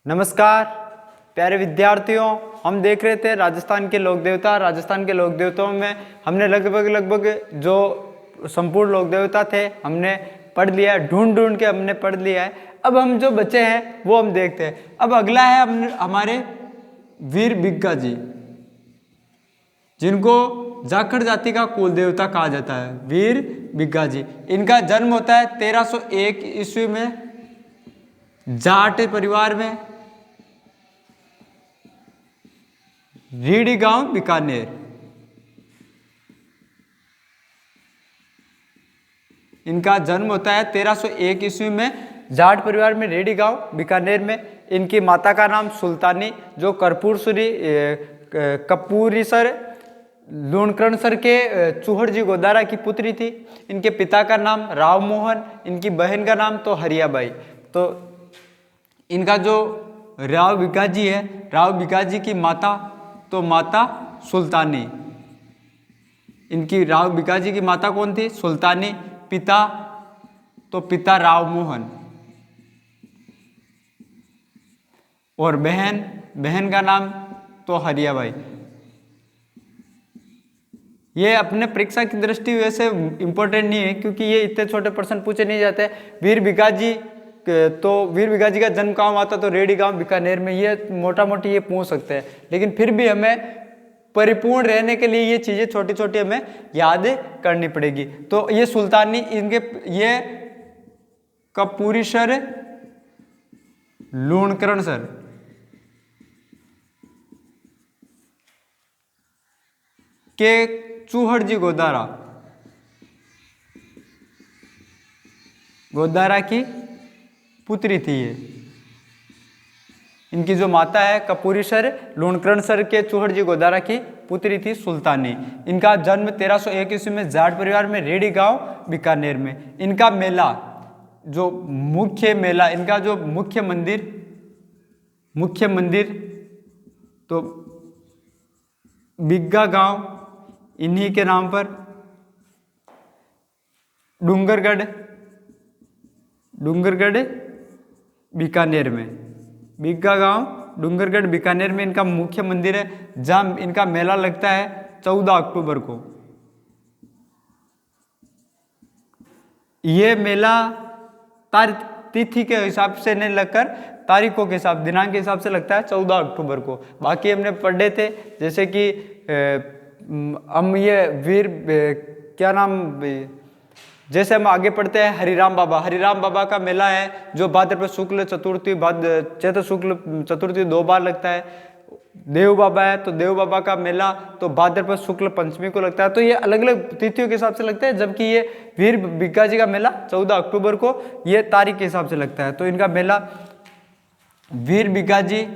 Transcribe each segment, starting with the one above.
नमस्कार प्यारे विद्यार्थियों, हम देख रहे थे राजस्थान के लोक देवता। राजस्थान के लोक देवताओं में हमने लगभग जो संपूर्ण लोक देवता थे हमने पढ़ लिया, ढूंढ के हमने पढ़ लिया है। अब हम जो बचे हैं वो हम देखते हैं। अब अगला है हमारे वीर बिग्गा जी, जिनको जाखड़ जाति का कुल देवता कहा जाता है। वीर बिग्गा जी, इनका जन्म होता है 1301 ईस्वी में जाट परिवार में, रीडी गांव बीकानेर। इनका जन्म होता है 1301 ईस्वी में जाट परिवार में, रेडी गांव बीकानेर में। इनकी माता का नाम सुल्तानी, जो कपूरीसर लूणकरणसर के चूहड़ जी गोदारा की पुत्री थी। इनके पिता का नाम राव मोहन, इनकी बहन का नाम तो हरियाबाई। तो इनका जो राव बिग्गा जी है, राव बिग्गा जी की माता तो माता सुल्तानी। इनकी राव बिग्गा जी की माता कौन थी? सुल्तानी। पिता तो पिता राव मोहन, और बहन का नाम तो हरियाबाई। ये अपने परीक्षा की दृष्टि वैसे इंपॉर्टेंट नहीं है, क्योंकि ये इतने छोटे प्रश्न पूछे नहीं जाते। वीर बिग्गा जी का जन्म कहाँ हुआ था? तो रेडी गांव बीकानेर में। ये मोटा मोटी ये पूछ सकते हैं, लेकिन फिर भी हमें परिपूर्ण रहने के लिए ये चीजें छोटी छोटी हमें याद करनी पड़ेगी। तो ये सुल्तानी, ये कपूरीसर लूणकरणसर के चूहड़ जी गोदारा की पुत्री थी। ये इनकी जो माता है कपूरीसर लूणकरणसर के चूहड़ जी गोदारा की पुत्री थी सुल्तानी। इनका जन्म 1301 ईस्वी में जाट परिवार में, रेडी गांव बीकानेर में। इनका मेला, जो इनका जो मुख्य मंदिर तो बिग्गा गांव, इन्हीं के नाम पर डूंगरगढ़ बीकानेर में, बिग्गा गांव डूंगरगढ़ बीकानेर में इनका मुख्य मंदिर है, जहां इनका मेला लगता है 14 अक्टूबर को। ये मेला तिथि के हिसाब से नहीं लगकर तारीखों के हिसाब, दिनांक के हिसाब से लगता है 14 अक्टूबर को। बाकी हमने पढ़े थे, जैसे कि हम ये जैसे हम आगे पढ़ते हैं, हरिराम बाबा का मेला है, जो भाद्रपद शुक्ल चतुर्थी चैत्र शुक्ल चतुर्थी 2 बार लगता है। देव बाबा है, तो देव बाबा का मेला तो भाद्रपद शुक्ल पंचमी को लगता है। तो ये अलग अलग तिथियों के हिसाब से लगता है, जबकि ये वीर बिग्गा जी का मेला 14 अक्टूबर को ये तारीख के हिसाब से लगता है। तो इनका मेला वीर बिग्गा जी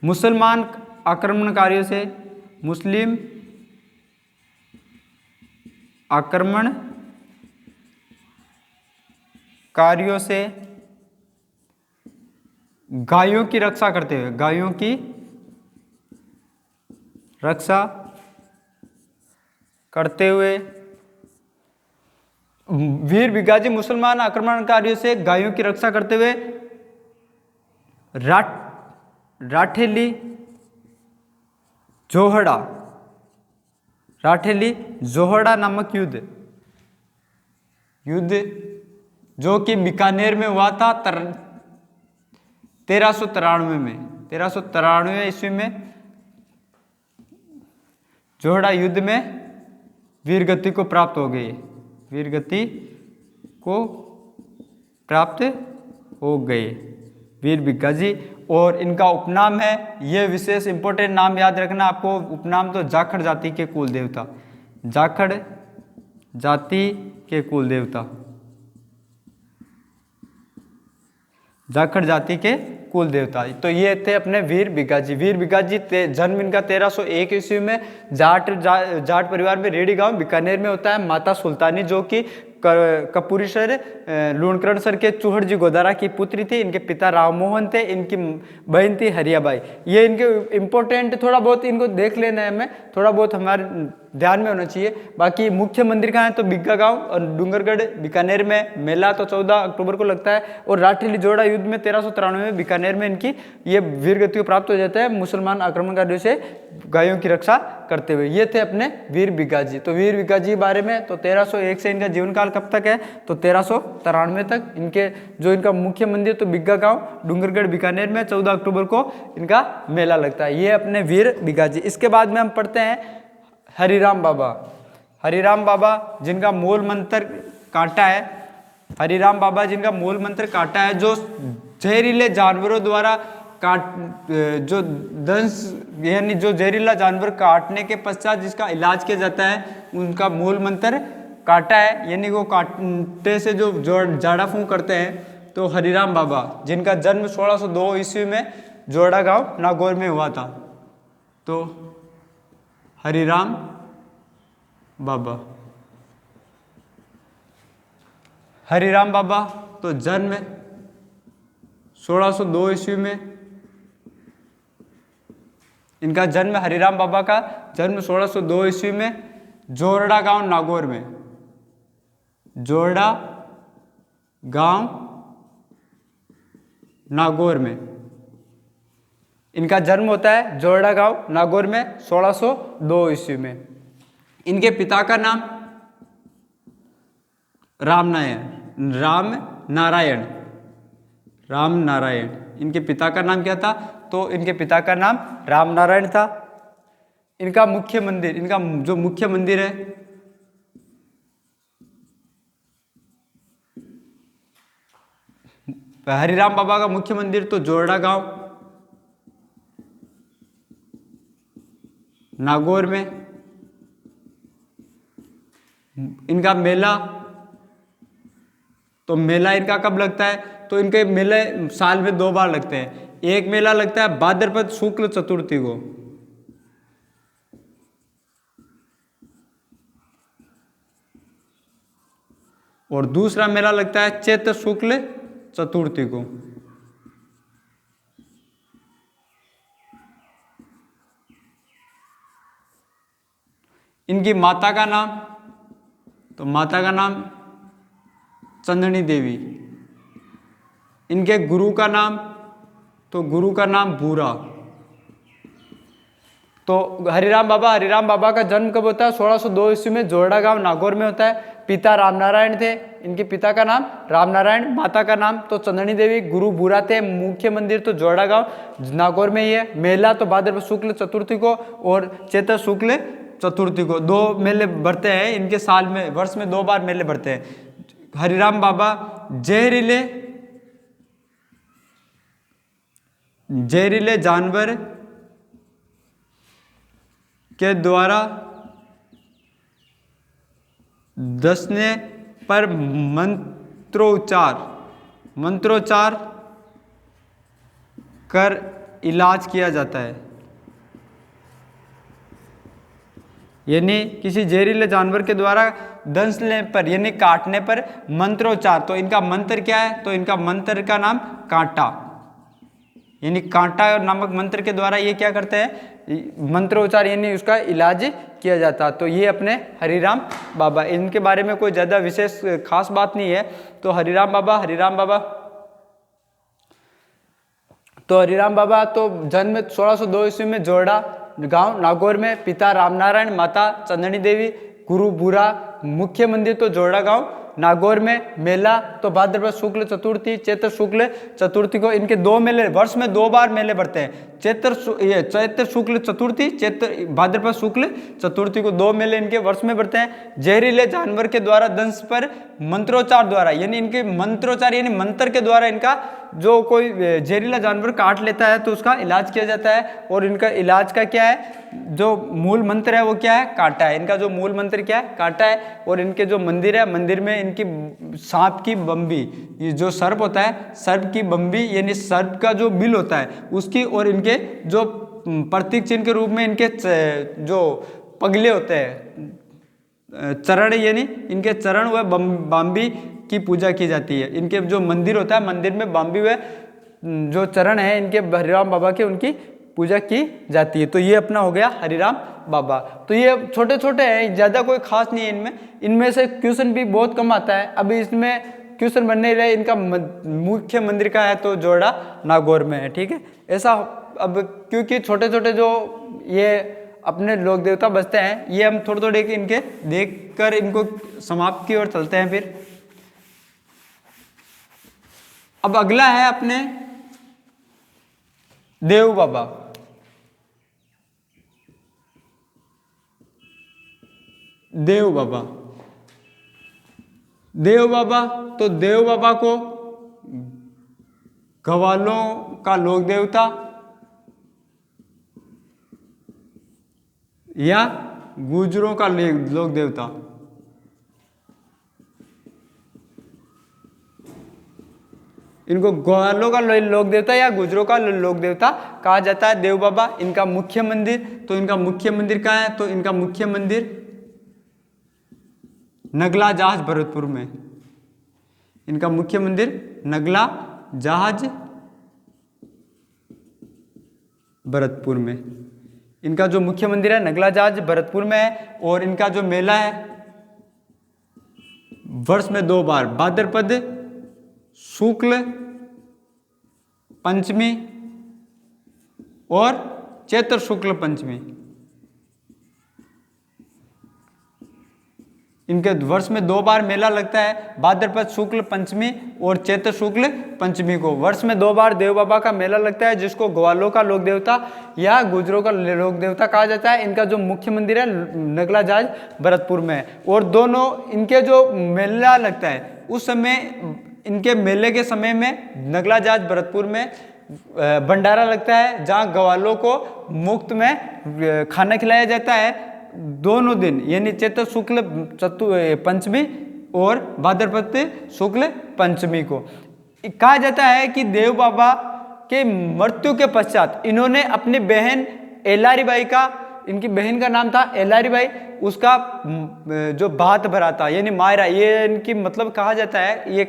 मुसलमान आक्रमणकारियों से गायों की रक्षा करते हुए वीर बिग्गा जी मुसलमान आक्रमणकारियों से गायों की रक्षा करते हुए राठेली जोहड़ा नामक युद्ध जो कि बीकानेर में हुआ था 1393 ईस्वी में। जोहड़ा युद्ध में वीरगति को प्राप्त हो गए वीर बिग्गा जी। और इनका उपनाम है, ये विशेष इंपॉर्टेंट नाम याद रखना आपको, उपनाम तो जाखड़ जाति के कुल देवता, जाखड़ जाति के कुल देवता, जाखड़ जाति के कुल देवता। तो ये थे अपने वीर बिगाजी। वीर बिगाजी जन्म इनका 1301 ईस्वी में जाट परिवार में रेडी गांव बीकानेर में होता है। माता सुल्तानी जो कि कपूरीसर लूणकरणसर के चूहड़ जी गोदारा की पुत्री थी। इनके पिता राममोहन थे, इनकी बहन थी हरियाबाई। ये इनके इम्पोर्टेंट, थोड़ा बहुत इनको देख लेना है, हमें थोड़ा बहुत हमारे ध्यान में होना चाहिए। बाकी मुख्य मंदिर कहाँ है तो बिग्गा गांव और डूंगरगढ़ बीकानेर में। मेला तो 14 अक्टूबर को लगता है। और राष्ट्रीय लिजोड़ा युद्ध में 1393 में बीकानेर में इनकी ये वीरगति को प्राप्त हो जाता है मुसलमान आक्रमणकारियों से गायों की रक्षा करते हुए। ये थे अपने वीर बिगाजी। तो वीर बिगाजी के बारे में तो 1301 से इनका जीवन काल कब तक है तो 1393 तक। इनके जो इनका मुख्य मंदिर तो बिग्गा गांव डूंगरगढ़ बीकानेर में 14 अक्टूबर को इनका मेला लगता है। ये अपने वीर बिगाजी। इसके बाद में हम पढ़ते हैं हरिराम बाबा। हरिराम बाबा जिनका मूल मंत्र कांटा है। हरिराम बाबा जिनका मूल मंत्र कांटा है, जो जहरीले जानवरों द्वारा जो दंश यानी जो जहरीला जानवर काटने के पश्चात जिसका इलाज किया जाता है, उनका मूल मंत्र कांटा है। यानी वो कांटे से जो जाड़ा फूंक करते हैं। तो हरिराम बाबा जिनका जन्म 1602 ईस्वी में जोड़ा गांव नागौर में हुआ था। तो हरिराम बाबा, हरिराम बाबा तो जन्म 1602 ईस्वी में। इनका जन्म हरिराम बाबा का जन्म 1602 ईस्वी में जोरडा गांव नागौर में। जोरडा गांव नागौर में इनका जन्म होता है। जोरडा गांव नागौर में 1602 ईस्वी में। इनके पिता का नाम राम नारायण। इनके पिता का नाम क्या था तो इनके पिता का नाम राम नारायण था। इनका मुख्य मंदिर, इनका जो मुख्य मंदिर है हरिराम बाबा का मुख्य मंदिर तो जोरडा गांव नागौर में। इनका मेला तो मेला इनका कब लगता है तो इनके मेले साल में 2 बार लगते हैं। एक मेला लगता है भाद्रपद शुक्ल चतुर्थी को, और दूसरा मेला लगता है चैत्र शुक्ल चतुर्थी को। इनकी माता का नाम तो माता का नाम चंदनी देवी। इनके गुरु का नाम तो गुरु का नाम बूरा। तो हरिराम बाबा का जन्म कब होता है 1602 ईस्वी में जोरडा गांव नागौर में होता है। पिता रामनारायण थे। इनके पिता का नाम रामनारायण, माता का नाम तो चंदनी देवी, गुरु बूरा थे। मुख्य मंदिर तो जोरडा गांव नागौर में ही है। मेला तो भाद्रपद शुक्ल चतुर्थी को और चैत्र शुक्ल चतुर्थी को 2 मेले बढ़ते हैं इनके साल में, वर्ष में 2 बार मेले बढ़ते हैं। हरिराम बाबा जहरीले जानवर के द्वारा दसने पर मंत्रोच्चार कर इलाज किया जाता है। यानी किसी जहरीले जानवर के द्वारा दंशने पर यानी काटने पर मंत्रोच्चार, तो इनका मंत्र क्या है तो इनका मंत्र का नाम कांटा, यानी कांटा नामक मंत्र के द्वारा ये क्या करते हैं मंत्रोच्चार यानी उसका इलाज किया जाता। तो ये अपने हरिराम बाबा, इनके बारे में कोई ज़्यादा विशेष खास बात नहीं है। तो हरिराम बाबा तो जन्म 1602 ईस्वी में जोरडा गांव नागौर में। पिता रामनारायण, माता चंदनी देवी, गुरु बूरा। मुख्य मंदिर तो जोरडा गांव नागौर में। मेला तो भाद्रपद शुक्ल चतुर्थी, चैत्र शुक्ल चतुर्थी को। इनके 2 मेले, वर्ष में 2 बार मेले बढ़ते हैं। चैत्र शुक्ल चतुर्थी, चैत्र भाद्रपद शुक्ल चतुर्थी को 2 मेले इनके वर्ष में बढ़ते हैं। जहरीले जानवर के द्वारा दंश पर मंत्रोच्चार द्वारा, यानी इनके मंत्रोच्चार यानी मंत्र के द्वारा इनका जो कोई जहरीला जानवर काट लेता है तो उसका इलाज किया जाता है। और इनका इलाज का क्या है, जो मूल मंत्र है वो क्या है, काटा है। इनका जो मूल मंत्र क्या है, काटा है। और इनके जो मंदिर है, मंदिर में इनकी सांप की बम्बी, ये जो सर्प होता है, सर्प की बम्बी यानी सर्प का जो बिल होता है उसकी, और इनके जो प्रतीक चिन्ह के रूप में इनके जो पगले होते हैं, चरण यानी इनके चरण व बाम्बी की पूजा की जाती है। इनके जो मंदिर होता है, मंदिर में बाम्बी व जो चरण है इनके हरिराम बाबा के, उनकी पूजा की जाती है। तो ये अपना हो गया हरिराम बाबा। तो ये छोटे छोटे हैं, ज़्यादा कोई खास नहीं है इनमें। इनमें से क्वेश्चन भी बहुत कम आता है। अभी इसमें क्वेश्चन बनने रहे। इनका मुख्य मंदिर का है तो जोड़ा नागौर में है, ठीक है। ऐसा अब क्योंकि छोटे छोटे जो ये अपने लोक देवता बसते हैं, ये हम थोड़े थोड़े इनके देख कर इनको समाप्त की ओर चलते हैं। फिर अब अगला है अपने देव बाबा। देव बाबा, देव बाबा, तो देव बाबा को ग्वालों का लोक देवता या गुजरों का लोक देवता, इनको ग्वालों का लोक देवता या गुजरों का लोक देवता कहा जाता है देव बाबा। इनका मुख्य मंदिर, तो इनका मुख्य मंदिर कहाँ है, तो इनका मुख्य मंदिर नगला जहाज भरतपुर में। इनका मुख्य मंदिर नगला जहाज भरतपुर में। इनका जो मुख्य मंदिर है नगला जहाज भरतपुर में है। और इनका जो मेला है वर्ष में 2 बार, भाद्रपद शुक्ल पंचमी और चैत्र शुक्ल पंचमी, इनके वर्ष में 2 बार मेला लगता है, भाद्रपद शुक्ल पंचमी और चैत्र शुक्ल पंचमी को। वर्ष में 2 बार देव बाबा का मेला लगता है, जिसको ग्वालों का लोक देवता या गुजरों का लोक देवता कहा जाता है। इनका जो मुख्य मंदिर है नगला जहाज भरतपुर में है। और दोनों इनके जो मेला लगता है उस समय, इनके मेले के समय में नगला जहाज भरतपुर में भंडारा लगता है, जहाँ ग्वालों को मुफ्त में खाना खिलाया जाता है दोनों दिन, यानी चैत्र शुक्ल पंचमी और भाद्रपद शुक्ल पंचमी को। कहा जाता है कि देव बाबा के मृत्यु के पश्चात इन्होंने अपनी बहन एलारी बाई का, इनकी बहन का नाम था एलारी बाई, उसका जो भात भरा था यानी मायरा, ये इनकी मतलब कहा जाता है, ये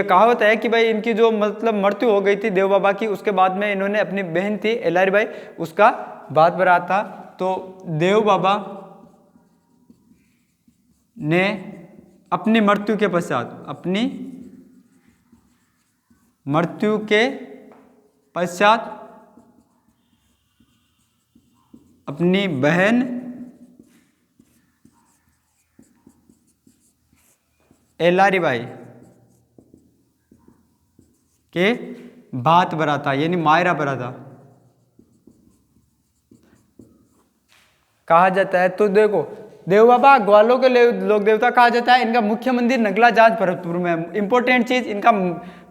कहावत है कि भाई इनकी जो मतलब मृत्यु हो गई थी देव बाबा की, उसके बाद में इन्होंने अपनी बहन थी एलारी बाई, उसका भात भरा था। तो देव बाबा ने अपनी मृत्यु के पश्चात, अपनी मृत्यु के पश्चात अपनी बहन एलारी बाई के भात भरा था यानी मायरा भरा था कहा जाता है। तो देखो देव बाबा ग्वालों के लोक देवता कहा जाता है। इनका मुख्य मंदिर नगला जहाज भरतपुर में है। इंपॉर्टेंट चीज, इनका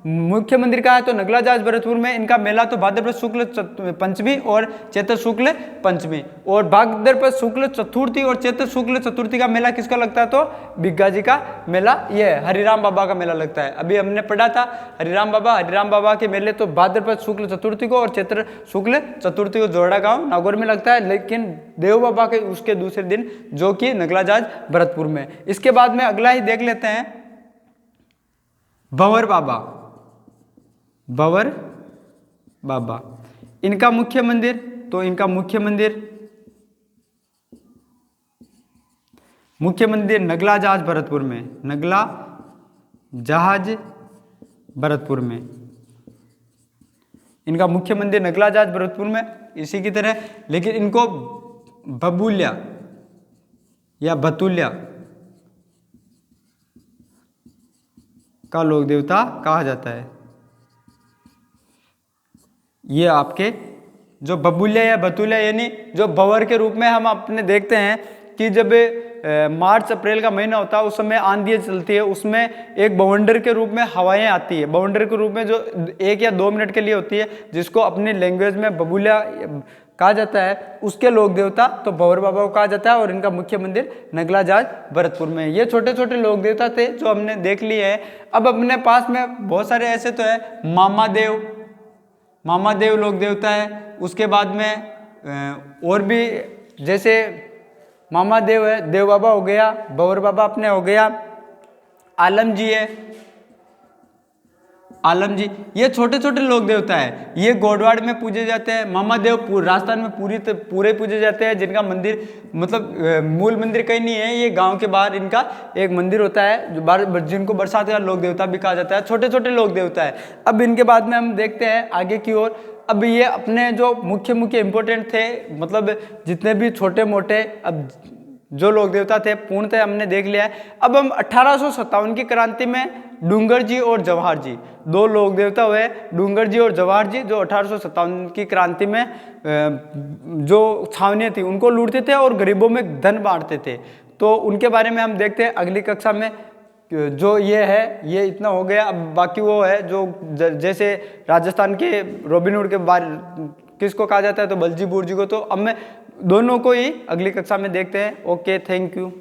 मुख्य मंदिर का है तो नगला जहाज भरतपुर में। इनका मेला तो भाद्रपद शुक्ल पंचमी और चैत्र शुक्ल पंचमी, और भाद्रपद शुक्ल चतुर्थी और चैत्र शुक्ल चतुर्थी का मेला किसका लगता है, तो बिग्गा जी का मेला, ये हरिराम बाबा का मेला लगता है। अभी हमने पढ़ा था हरिराम बाबा के मेले तो भाद्रपद शुक्ल चतुर्थी को और चैत्र शुक्ल चतुर्थी को जोड़ा गांव नागौर में लगता है, लेकिन देव बाबा के उसके दूसरे दिन जो कि नगला जहाज भरतपुर में। इसके बाद में अगला ही देख लेते हैं भंवर बाबा। भंवर बाबा, इनका मुख्य मंदिर, तो इनका मुख्य मंदिर नगला जहाज भरतपुर में, नगला जहाज भरतपुर में। इनका मुख्य मंदिर नगला जहाज भरतपुर में इसी की तरह, लेकिन इनको बबूल्या या बतुल्या का लोक देवता कहा जाता है। ये आपके जो बबूल्या या बतुल्या यानी जो भंवर के रूप में हम अपने देखते हैं कि जब मार्च अप्रैल का महीना होता है, उस समय आंधियाँ चलती है, उसमें एक बवंडर के रूप में हवाएं आती है। बवंडर के रूप में जो 1 या 2 मिनट के लिए होती है, जिसको अपनी लैंग्वेज में बबूला कहा जाता है, उसके लोक देवता तो भंवर बाबा को कहा जाता है। और इनका मुख्य मंदिर नगला जाज भरतपुर में है। ये छोटे छोटे लोक देवता थे जो हमने देख लिए हैं। अब अपने पास में बहुत सारे ऐसे तो है, मामा देव लोक देवता है। उसके बाद में और भी, जैसे मामा देव है, देव बाबा हो गया, भंवर बाबा अपने हो गया, आलम जी है, आलम जी, ये छोटे छोटे लोक देवता है। ये गोडवाड़ में पूजे जाते हैं। मामा देव राजस्थान में पूरे पूजे जाते हैं, जिनका मंदिर मतलब मूल मंदिर कहीं नहीं है, ये गांव के बाहर इनका एक मंदिर होता है, जिनको बरसात का लोक देवता भी कहा जाता है। छोटे छोटे लोक देवता है। अब इनके बाद में हम देखते हैं आगे की ओर। अब ये अपने जो मुख्य इंपोर्टेंट थे, मतलब जितने भी छोटे मोटे अब जो लोक देवता थे पूर्णतः हमने देख लिया है। अब हम 1857 की क्रांति में डूंगर जी और जवाहर जी, 2 लोक देवता हुए, डूंगर जी और जवाहर जी, जो 1857 की क्रांति में जो छावनियाँ थी उनको लूटते थे और गरीबों में धन बांटते थे। तो उनके बारे में हम देखते हैं अगली कक्षा में। जो ये है ये इतना हो गया। अब बाकी वो है जो जैसे राजस्थान के रॉबिनहुड के बारे किसको कहा जाता है, तो बलजी बुर्जी को। तो अब मैं दोनों को ही अगली कक्षा में देखते हैं। Okay, thank you.